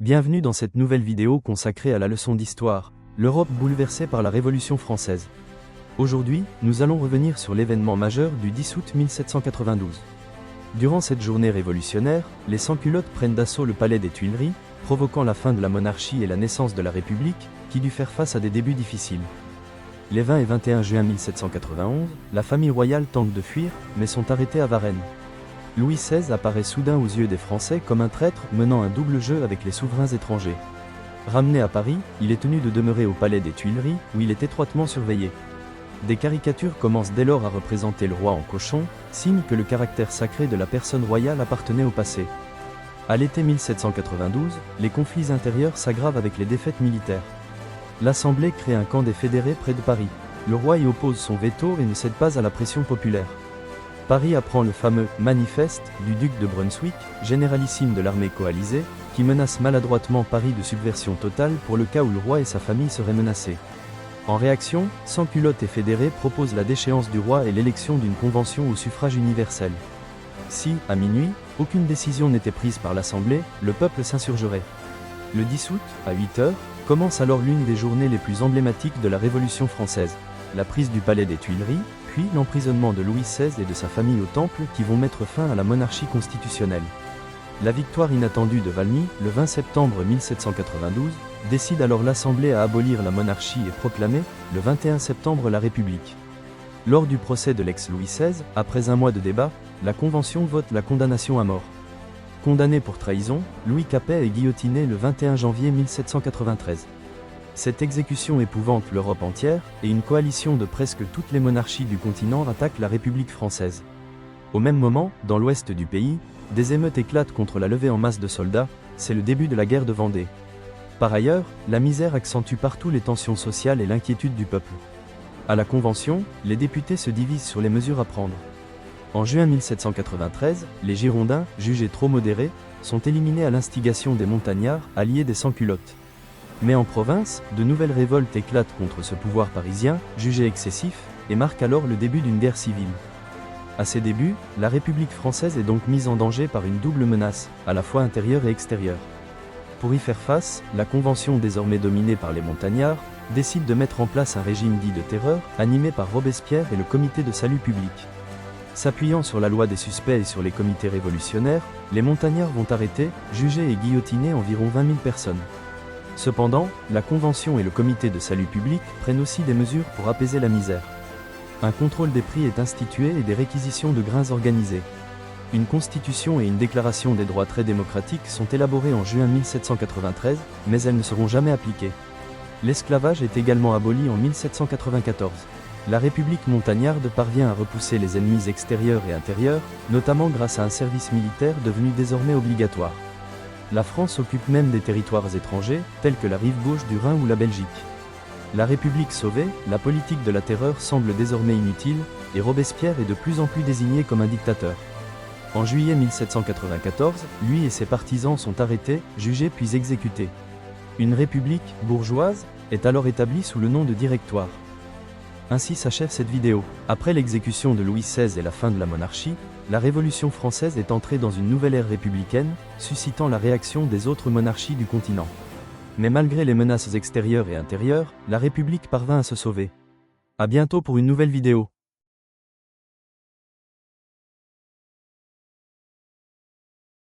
Bienvenue dans cette nouvelle vidéo consacrée à la leçon d'histoire, l'Europe bouleversée par la Révolution française. Aujourd'hui, nous allons revenir sur l'événement majeur du 10 août 1792. Durant cette journée révolutionnaire, les sans-culottes prennent d'assaut le palais des Tuileries, provoquant la fin de la monarchie et la naissance de la République, qui dut faire face à des débuts difficiles. Les 20 et 21 juin 1791, la famille royale tente de fuir, mais sont arrêtés à Varennes. Louis XVI apparaît soudain aux yeux des Français comme un traître menant un double jeu avec les souverains étrangers. Ramené à Paris, il est tenu de demeurer au palais des Tuileries, où il est étroitement surveillé. Des caricatures commencent dès lors à représenter le roi en cochon, signe que le caractère sacré de la personne royale appartenait au passé. À l'été 1792, les conflits intérieurs s'aggravent avec les défaites militaires. L'Assemblée crée un camp des fédérés près de Paris. Le roi y oppose son veto et ne cède pas à la pression populaire. Paris apprend le fameux « manifeste » du duc de Brunswick, généralissime de l'armée coalisée, qui menace maladroitement Paris de subversion totale pour le cas où le roi et sa famille seraient menacés. En réaction, sans-culottes et fédérés proposent la déchéance du roi et l'élection d'une convention au suffrage universel. Si, à minuit, aucune décision n'était prise par l'Assemblée, le peuple s'insurgerait. Le 10 août, à 8 heures, commence alors l'une des journées les plus emblématiques de la Révolution française, la prise du palais des Tuileries, puis l'emprisonnement de Louis XVI et de sa famille au Temple qui vont mettre fin à la monarchie constitutionnelle. La victoire inattendue de Valmy, le 20 septembre 1792, décide alors l'Assemblée à abolir la monarchie et proclamer, le 21 septembre, la République. Lors du procès de l'ex-Louis XVI, après un mois de débat, la Convention vote la condamnation à mort. Condamné pour trahison, Louis Capet est guillotiné le 21 janvier 1793. Cette exécution épouvante l'Europe entière, et une coalition de presque toutes les monarchies du continent attaque la République française. Au même moment, dans l'ouest du pays, des émeutes éclatent contre la levée en masse de soldats, c'est le début de la guerre de Vendée. Par ailleurs, la misère accentue partout les tensions sociales et l'inquiétude du peuple. À la Convention, les députés se divisent sur les mesures à prendre. En juin 1793, les Girondins, jugés trop modérés, sont éliminés à l'instigation des montagnards, alliés des sans-culottes. Mais en province, de nouvelles révoltes éclatent contre ce pouvoir parisien, jugé excessif, et marquent alors le début d'une guerre civile. À ses débuts, la République française est donc mise en danger par une double menace, à la fois intérieure et extérieure. Pour y faire face, la Convention, désormais dominée par les montagnards, décide de mettre en place un régime dit de terreur, animé par Robespierre et le Comité de salut public. S'appuyant sur la loi des suspects et sur les comités révolutionnaires, les montagnards vont arrêter, juger et guillotiner environ 20 000 personnes. Cependant, la Convention et le Comité de salut public prennent aussi des mesures pour apaiser la misère. Un contrôle des prix est institué et des réquisitions de grains organisées. Une constitution et une déclaration des droits très démocratiques sont élaborées en juin 1793, mais elles ne seront jamais appliquées. L'esclavage est également aboli en 1794. La République montagnarde parvient à repousser les ennemis extérieurs et intérieurs, notamment grâce à un service militaire devenu désormais obligatoire. La France occupe même des territoires étrangers, tels que la rive gauche du Rhin ou la Belgique. La République sauvée, la politique de la terreur semble désormais inutile, et Robespierre est de plus en plus désigné comme un dictateur. En juillet 1794, lui et ses partisans sont arrêtés, jugés puis exécutés. Une république, bourgeoise, est alors établie sous le nom de Directoire. Ainsi s'achève cette vidéo. Après l'exécution de Louis XVI et la fin de la monarchie, la Révolution française est entrée dans une nouvelle ère républicaine, suscitant la réaction des autres monarchies du continent. Mais malgré les menaces extérieures et intérieures, la République parvint à se sauver. À bientôt pour une nouvelle vidéo.